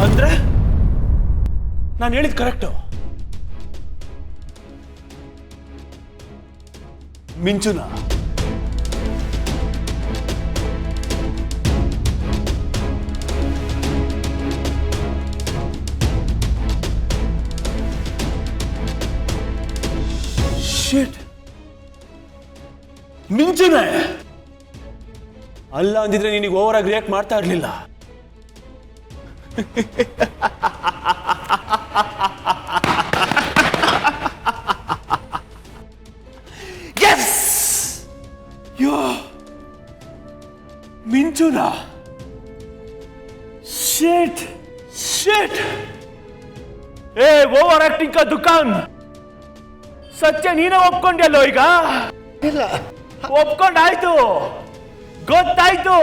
ಅಂದ್ರೆ ನಾನು ಹೇಳಿದ್ ಕರೆಕ್ಟು. ಮಿಂಚುನ ಶಿಟ್, ಮಿಂಚುನ ಅಲ್ಲ ಅಂದಿದ್ರೆ ನಿನಗೆ ಓವರ್ ಆಗಿ ರಿಯಾಕ್ಟ್ ಮಾಡ್ತಾ ಇರ್ಲಿಲ್ಲ. यो मिंचुना शिट शिट ए ओवर एक्टिंग का दुकान सच्चे ನೀನೇ ಒಪ್ಕೊಂಡ್ಯಲ್ಲೋ ಈಗ? ಇಲ್ಲ, ಒಪ್ಕೊಂಡಾಯ್ತು, ಗೊತ್ತಾಯ್ತು,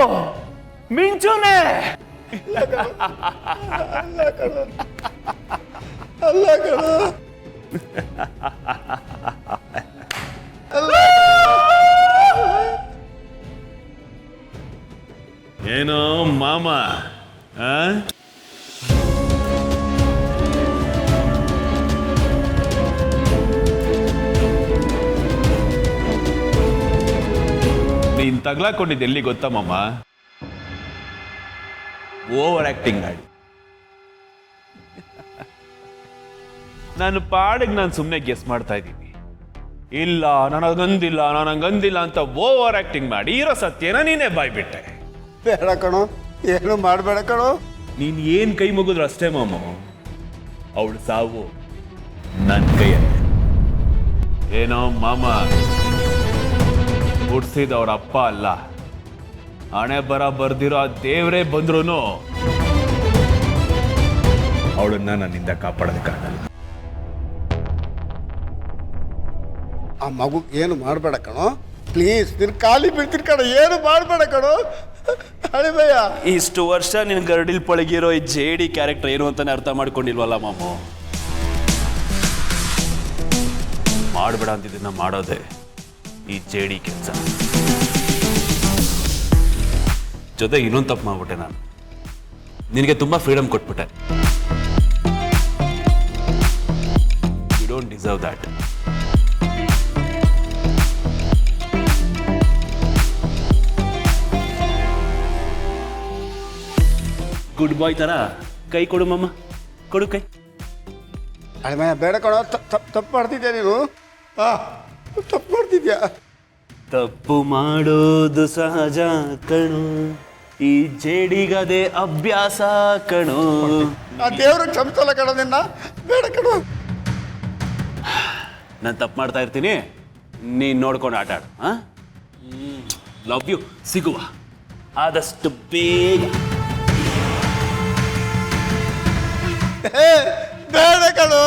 ಮಿಂಚುನೆ. ಅಲ್ಲ ಕಣ, ಏನೋ ಮಾಮ, ನೀನ್ ತಗ್ಲಾಕೊಂಡಿದ್ದು ಎಲ್ಲಿ ಗೊತ್ತಾ ಮಾಮ? ಓವರ್ ಆಕ್ಟಿಂಗ್ ಮಾಡಿ. ನಾನು ಪಾಡಿಗೆ ನಾನು ಸುಮ್ಮನೆ ಗೆಸ್ ಮಾಡ್ತಾ ಇದ್ದೀನಿ. ಇಲ್ಲ ನನಗಂದಿಲ್ಲ ನನಗಂದಿಲ್ಲ ಅಂತ ಓವರ್ ಆಕ್ಟಿಂಗ್ ಮಾಡಿ ಇರೋ ಸತ್ಯನ ನೀನೇ ಬಾಯ್ಬಿಟ್ಟೆ. ಬೇಡ ಕಣೋ, ಏನು ಮಾಡಬೇಡ ಕಣೋ. ನೀನ್ ಏನ್ ಕೈ ಮುಗಿದ್ರು ಅಷ್ಟೇ ಮಾಮ, ಅವಳು ಸಾವು ನನ್ನ ಕೈಯಲ್ಲಿ. ಏನೋ ಮಾಮ, ಹುಡ್ಸಿದ ಅವ್ರ ಅಪ್ಪ ಅಲ್ಲ, ಹಣೆ ಬರ ಬರ್ದಿರೋ ಆ ದೇವರೇ ಬಂದ್ರು ಅವಳನ್ನ ನನ್ನಿಂದ ಕಾಪಾಡೋದಕ್ಕಾಗಲ್ಲ. ಆ ಮಗು ಏನು ಮಾಡಬೇಡ ಕಣೋ, ಪ್ಲೀಸ್, ನಿನ್ ಖಾಲಿ ಬೀಳ್ತೀನಿ ಕಣೋ, ಏನು ಮಾಡಬೇಡ ಕಣೋ. ಅಳಿಮಯ್ಯ, ಇಷ್ಟು ವರ್ಷ ನಿನ್ ಗರಡಿಲ್ ಪಳಗಿರೋ ಈ ಜೇಡಿ ಕ್ಯಾರೆಕ್ಟರ್ ಏನು ಅಂತಾನೆ ಅರ್ಥ ಮಾಡ್ಕೊಂಡಿಲ್ವಲ್ಲ ಮಾಮು. ಮಾಡಬೇಡ ಅಂತಿದ್ದನ್ನ ಮಾಡೋದೆ ಈ ಜೇಡಿ ಕೆಲಸ. ಜೊತೆಗೆ ಇನ್ನೊಂದು ತಪ್ಪು ಮಾಡ್ಬಿಟ್ಟೆ ನಾನು, ನಿನಗೆ ತುಂಬಾ ಫ್ರೀಡಮ್ ಕೊಟ್ಬಿಟ್ಟೆ. You don't deserve that. Good boy ತರ ಕೈ ಕೊಡು ಮಮ್ಮ, ಕೊಡು ಕೈ. ಅಳಿಮಯ್ಯ ಬೇಡ ಕಣೋ, ತಪ್ಪು ಮಾಡ್ತಿದ್ಯಾ ನೀನು, ತಪ್ಪು ಮಾಡ್ತಿದ್ಯಾ. ತಪ್ಪು ಮಾಡೋದು ಸಹಜ ಕಣು, ಈ ಜೇಡಿಗದೆ ಅಭ್ಯಾಸ ಕಣು. ಆ ದೇವ್ರು ಕ್ಷಮಿಸಲ್ಲ ಕಣೋ ನಿನ್ನ, ಬೇಡ ಕಣೋ. ನಾನು ತಪ್ಪು ಮಾಡ್ತಾ ಇರ್ತೀನಿ, ನೀನು ನೋಡ್ಕೊಂಡು ಆಟ ಆಡು. Love you. ಸಿಗುವ ಆದಷ್ಟು ಬೇಗ. ಬೇಡ ಕಣೋ.